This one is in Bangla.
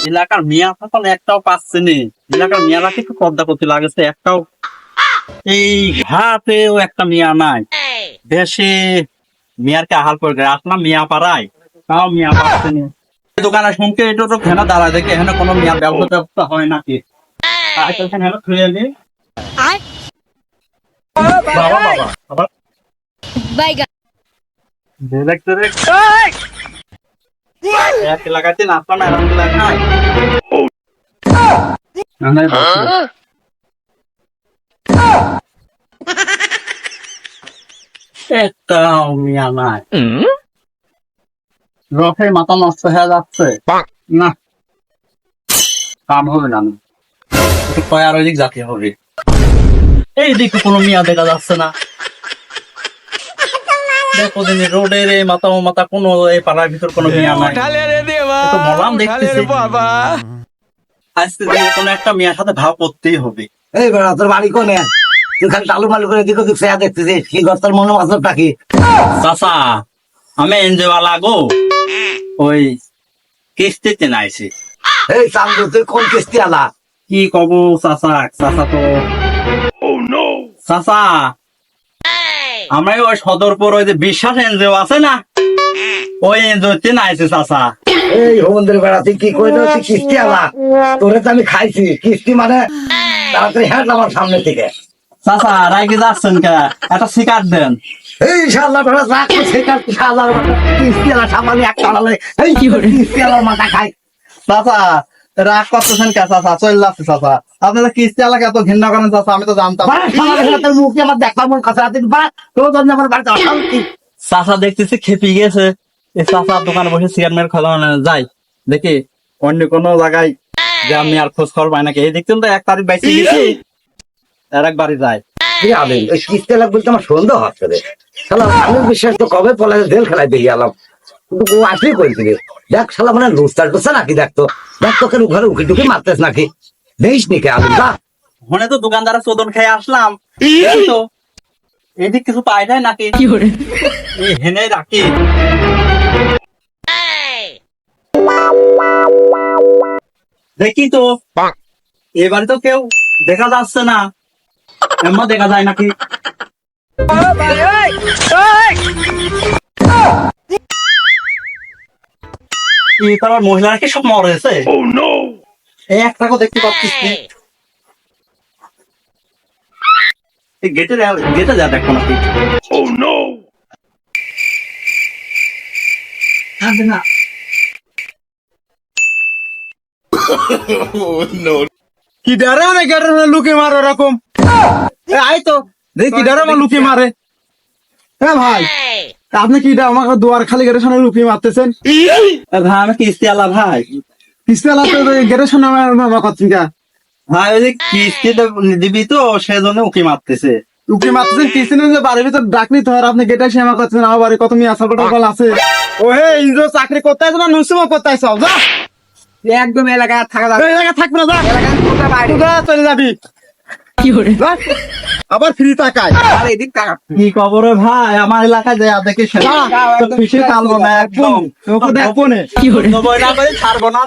এলাকার মিয়া এখন একটাও পাচ্ছে নি। এলাকার মিয়ারা কিছু পদ্মা করতে লাগেছে, একটাও এই ঘাটেও একটা মিয়া নাই। দেশে মিয়ারকে আহাল করে আসলাম মিয়া পাড়ায়, তাও মিয়া পাচ্ছে নি। দোকানে শুনকে এটা তো ঘেনা দাঁড়ায় দেখে এখানে কোনো মিয়া ব্যবস্থা হয় নাকি। এখানে খুলে নি বাবা বাবা আবার দেখতে এক এলাকাতে নাচলাম না এরকম এলাকায় একটাও মিয়া নাই। রথের মাথা নষ্ট হয়ে যাচ্ছে না, কাম হবে না, একটু পায়ারোদিক জাতি হবে। এই দিকে কোনো মিয়া দেখা যাচ্ছে না। দেখো দিন রোডের এই মাথা ও মাথা কোনো এই পাড়ার ভিতর কোনো মিয়া নাই। তো মলাম দেখতেছি আজকে কোনো একটা মিয়ার সাথে ভাব করতেই হবে। এই বেড়া তোর বাড়ি কোনে? তুই খালি টালু মালু করে দিকে তুই দেখতেছিস কি গস্তার মনে মাছের টাকি। চাচা আমি এনজেওয়ালা গো, ওই কিস্তিতে নাইছি। এই চান্দু তুই কোন কিস্তি আলা? কি কব চাচা, চাচা তো চাচা আমরা ওই সদরপুর ওই যে বিশ্বাস এনজিও আছে না, ওই এনজিওতে নাইছি চাচা। এই হোমন্দের বেড়া তুই কি কইলো তুই কিস্তি আলা? তোরে তো আমি খাইছি কিস্তি মানে তাড়াতাড়ি হাঁট আমার সামনে থেকে। চাচা রাইকে যাচ্ছেন কে, একটা শিকার দেন। এই শালা বেড়া রাখ সেটা শালা কিস্তি আলা সামান্য একটা আলালে এই কি করে কিস্তি আলার মাথা খাই। চাচা রাগ করতেছেন কে চাচা? চলে যাচ্ছে চাচা, আপনারা কিস্তি আলাকে এত ঘৃণা করেন চাচা, আমি তো জানতাম। তোর মুখে আমার দেখবার মন কথা তুই তোর জন্য আমার বাড়িতে অশান্তি। চাচা দেখতেছি খেপি গেছে, এই চাচার দোকানে বসে সিগারেট মেরে খাওয়া যাই দেখি অন্য কোনো জায়গায় যে আমি আর খোঁজ খবর পাই নাকি। এই দেখতেন তো 1 তারিখ বাইসে গেছি, আর একবারই যায়। ওই কিস্তি আলা বলতে আমার সন্দেহ হচ্ছে রে শালা। আমি বিশ্বাস তো কবে পলা জেল খেলায় দিয়ে গেলাম, কিন্তু ও আসলেই করেছি রে। দেখ শালা মানে লুস্টার টুসা নাকি, দেখতো দেখতো কেন ঘরে উকি টুকি মারতেস নাকি, দেখিস নি কে আলু যা। ওখানে তো দোকানদারের চোদন খেয়ে আসলাম, তো এদিক কিছু পাই যায় নাকি এই হেনে রাখি। দেখি তো এবারে তো কেউ দেখা যাচ্ছে না, এমন দেখা যায় নাকি। আমার মহিলারা কি সব মরেছে? এই একটাকেও দেখতে পাচ্ছিস গেটে গেটে যা দেখো নাকি। না কি ডারে না গেটের লুকে মারে এরকম? আই তো দেখি কি ডারে আমার লুকে মারে। হ্যাঁ ভাই আপনি কি আমাকে দুয়ার খালি গেটের সামনে লুকিয়ে মারতেছেন? ভাই আমি কিস্তি আলা ভাই। কিস্তি আলা তো গেটের সামনে আমার করছেন কা ভাই? ওই যে কিস্তি দিবি তো সেজন্য উকি মারতেছে। উকি মারতেছেন কিস্তি নিয়ে বাড়ির ভিতর ডাকনি তো, আর আপনি গেটে এসে আমার করছেন আমার বাড়ি কত মেয়ে আসার কল আছে। ও হে ইন্দ্র চাকরি করতে আসবে না নুসুমো করতে আসো? যা একদম এলাকায় থাকা যাবে, এলাকা থাকবে না, যা চলে যাবি। কি করে আবার ফ্রি টাকায় কি খবর ভাই? আমার এলাকায় যায় দেখি পিছিয়ে টানবো না একদম, তোকে দেখবো না। কি করে ছাড়বো না।